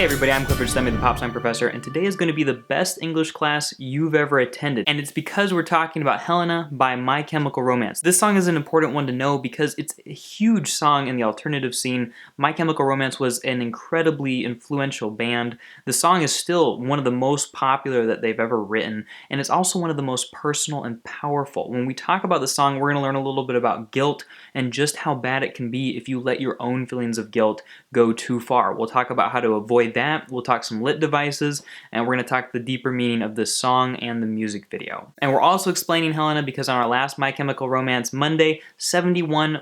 Hey everybody, I'm Clifford Stemmy, the Pop Song Professor, and today is going to be the best English class you've ever attended. And it's because we're talking about Helena by My Chemical Romance. This song is an important one to know because it's a huge song in the alternative scene. My Chemical Romance was an incredibly influential band. The song is still one of the most popular that they've ever written, and it's also one of the most personal and powerful. When we talk about the song, we're going to learn a little bit about guilt and just how bad it can be if you let your own feelings of guilt go too far. We'll talk about how to avoid that. We'll talk some lit devices, and we're going to talk the deeper meaning of this song and the music video. And we're also explaining Helena because on our last My Chemical Romance Monday,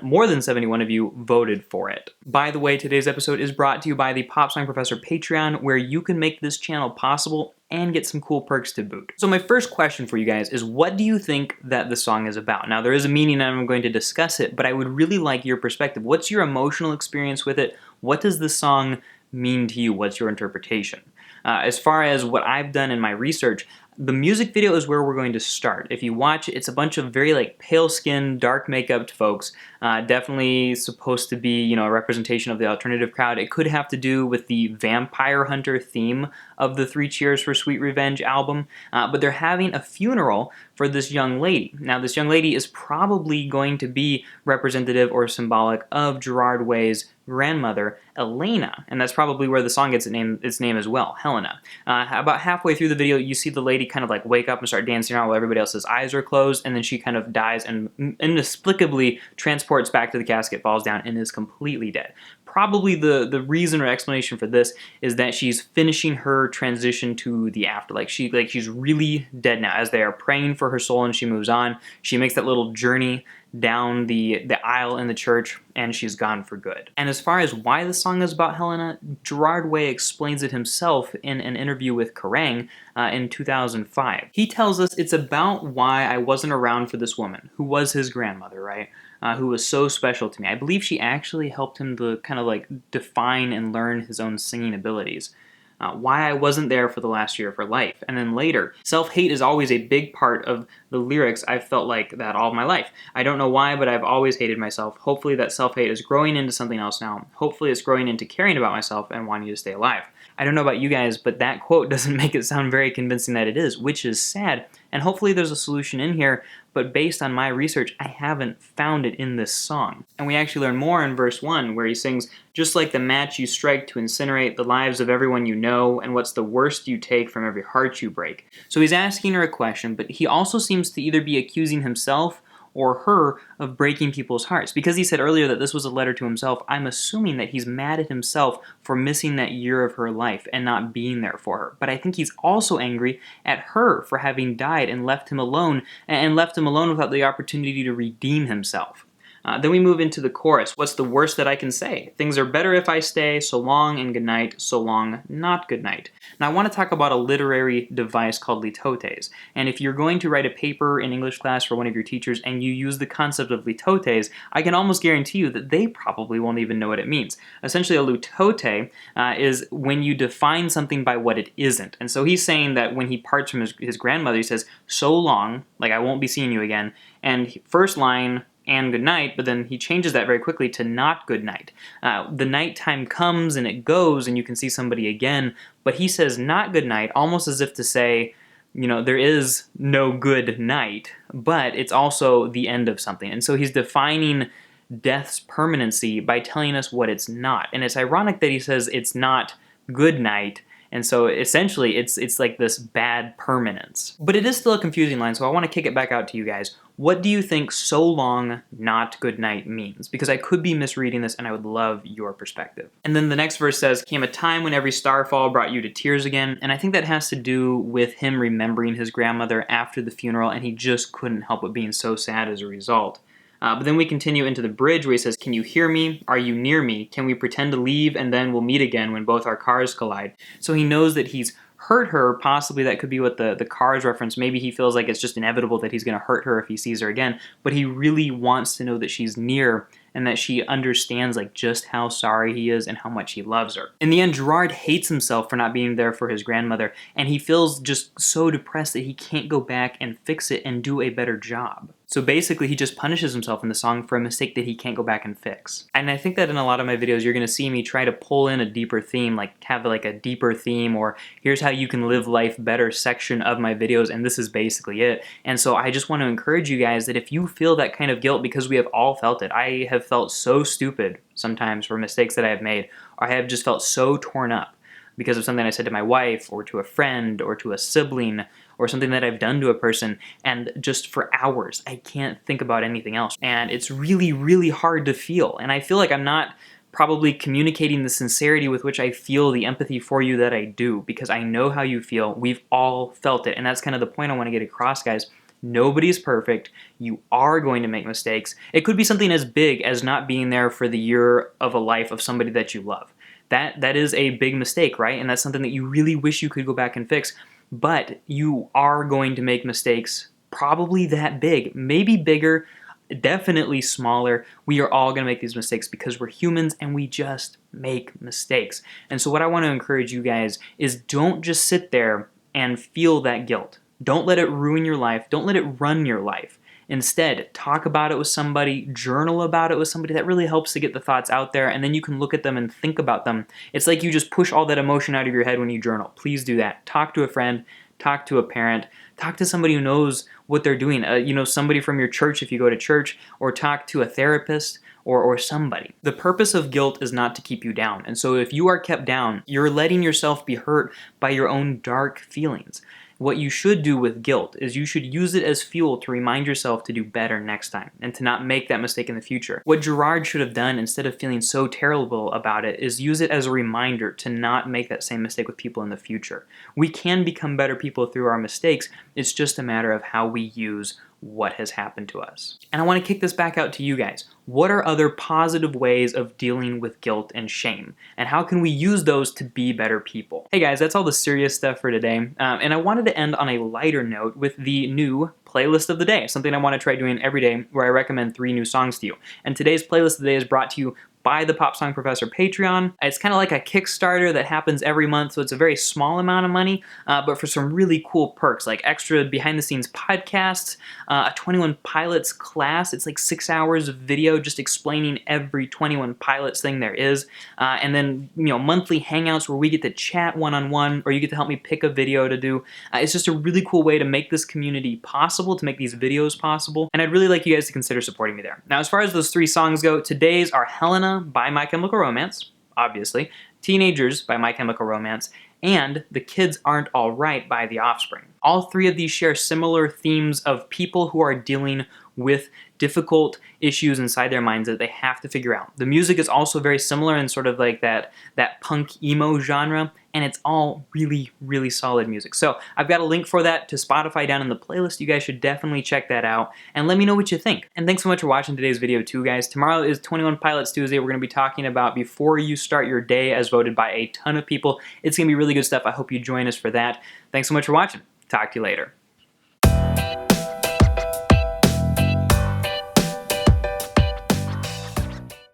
more than 71 of you voted for it. By the way, today's episode is brought to you by the Pop Song Professor Patreon, where you can make this channel possible and get some cool perks to boot. So my first question for you guys is, what do you think that the song is about? Now, there is a meaning and I'm going to discuss it, but I would really like your perspective. What's your emotional experience with it? What does the song mean to you? What's your interpretation? As far as what I've done in my research, the music video is where we're going to start. If you watch, it's a bunch of very pale-skinned, dark makeup folks. Definitely supposed to be, a representation of the alternative crowd. It could have to do with the vampire hunter theme of the Three Cheers for Sweet Revenge album. But they're having a funeral for this young lady. Now, this young lady is probably going to be representative or symbolic of Gerard Way's grandmother, Helena, and that's probably where the song gets its name as well, Helena. About halfway through the video, you see the lady kind of wake up and start dancing around while everybody else's eyes are closed, and then she kind of dies and inexplicably transports back to the casket, falls down, and is completely dead. Probably the reason or explanation for this is that she's finishing her transition to the afterlife. She's really dead now. As they are praying for her soul and she moves on, she makes that little journey down the aisle in the church, and she's gone for good. And as far as why the song is about Helena, Gerard Way explains it himself in an interview with Kerrang in 2005. He tells us it's about why I wasn't around for this woman, who was his grandmother, right? Who was so special to me. I believe she actually helped him to kind of define and learn his own singing abilities. Why I wasn't there for the last year of her life. And then later, self-hate is always a big part of the lyrics. I've felt like that all my life. I don't know why, but I've always hated myself. Hopefully that self-hate is growing into something else now. Hopefully it's growing into caring about myself and wanting to stay alive. I don't know about you guys, but that quote doesn't make it sound very convincing that it is, which is sad. And hopefully there's a solution in here, but based on my research, I haven't found it in this song. And we actually learn more in verse 1, where he sings, just like the match you strike to incinerate the lives of everyone you know, and what's the worst you take from every heart you break. So he's asking her a question, but he also seems to either be accusing himself or her of breaking people's hearts. Because he said earlier that this was a letter to himself, I'm assuming that he's mad at himself for missing that year of her life and not being there for her. But I think he's also angry at her for having died and left him alone, without the opportunity to redeem himself. Then we move into the chorus. What's the worst that I can say? Things are better if I stay, so long and good night, so long, not good night. Now I want to talk about a literary device called litotes. And if you're going to write a paper in English class for one of your teachers and you use the concept of litotes, I can almost guarantee you that they probably won't even know what it means. Essentially, a litote is when you define something by what it isn't. And so he's saying that when he parts from his grandmother, he says, so long, like I won't be seeing you again. And first line, and good night, but then he changes that very quickly to not good night. The nighttime comes and it goes and you can see somebody again, but he says not good night, almost as if to say, there is no good night, but it's also the end of something. And so he's defining death's permanency by telling us what it's not. And it's ironic that he says it's not good night, and so essentially it's like this bad permanence. But it is still a confusing line, so I want to kick it back out to you guys. What do you think so long, not good night means? Because I could be misreading this and I would love your perspective. And then the next verse says, came a time when every starfall brought you to tears again. And I think that has to do with him remembering his grandmother after the funeral, and he just couldn't help but being so sad as a result. But then we continue into the bridge where he says, can you hear me? Are you near me? Can we pretend to leave and then we'll meet again when both our cars collide? So he knows that he's hurt her. Possibly that could be what the cars reference. Maybe he feels like it's just inevitable that he's going to hurt her if he sees her again. But he really wants to know that she's near and that she understands just how sorry he is and how much he loves her. In the end, Gerard hates himself for not being there for his grandmother, and he feels just so depressed that he can't go back and fix it and do a better job. So basically, he just punishes himself in the song for a mistake that he can't go back and fix. And I think that in a lot of my videos, you're gonna see me try to pull in a deeper theme, like have like a deeper theme, or here's how you can live life better section of my videos, and this is basically it. And so I just want to encourage you guys that if you feel that kind of guilt, because we have all felt it. I have felt so stupid sometimes for mistakes that I have made, or I have just felt so torn up because of something I said to my wife, or to a friend, or to a sibling, or something that I've done to a person, and just for hours, I can't think about anything else. And it's really, really hard to feel. And I feel like I'm not probably communicating the sincerity with which I feel the empathy for you that I do, because I know how you feel. We've all felt it. And that's kind of the point I want to get across, guys. Nobody's perfect. You are going to make mistakes. It could be something as big as not being there for the year of a life of somebody that you love. That is a big mistake, right? And that's something that you really wish you could go back and fix. But you are going to make mistakes probably that big, maybe bigger, definitely smaller. We are all going to make these mistakes because we're humans and we just make mistakes. And so what I want to encourage you guys is don't just sit there and feel that guilt. Don't let it ruin your life. Don't let it run your life. Instead, talk about it with somebody, journal about it with somebody. That really helps to get the thoughts out there, and then you can look at them and think about them. It's like you just push all that emotion out of your head when you journal. Please do that. Talk to a friend, talk to a parent, talk to somebody who knows what they're doing. Somebody from your church if you go to church, or talk to a therapist, or somebody. The purpose of guilt is not to keep you down. And so if you are kept down, you're letting yourself be hurt by your own dark feelings. What you should do with guilt is you should use it as fuel to remind yourself to do better next time and to not make that mistake in the future. What Gerard should have done, instead of feeling so terrible about it, is use it as a reminder to not make that same mistake with people in the future. We can become better people through our mistakes. It's just a matter of how we use what has happened to us. And I want to kick this back out to you guys. What are other positive ways of dealing with guilt and shame? And how can we use those to be better people? Hey guys, that's all the serious stuff for today. And I wanted to end on a lighter note with the new playlist of the day, something I want to try doing every day, where I recommend 3 new songs to you. And today's playlist of the day is brought to you by the Pop Song Professor Patreon. It's kind of like a Kickstarter that happens every month, so it's a very small amount of money, but for some really cool perks, like extra behind-the-scenes podcasts, a 21 Pilots class. It's like 6 hours of video just explaining every 21 Pilots thing there is, and then monthly hangouts where we get to chat one-on-one, or you get to help me pick a video to do. It's just a really cool way to make this community possible, to make these videos possible, and I'd really like you guys to consider supporting me there. Now, as far as those 3 songs go, today's are Helena by My Chemical Romance, obviously, Teenagers by My Chemical Romance, and The Kids Aren't Alright by The Offspring. All 3 of these share similar themes of people who are dealing with difficult issues inside their minds that they have to figure out. The music is also very similar in sort of like that punk emo genre, and it's all really, really solid music. So I've got a link for that to Spotify down in the playlist. You guys should definitely check that out, and let me know what you think. And thanks so much for watching today's video too, guys. Tomorrow is 21 Pilots Tuesday. We're going to be talking about Before You Start Your Day, as voted by a ton of people. It's going to be really good stuff. I hope you join us for that. Thanks so much for watching. Talk to you later.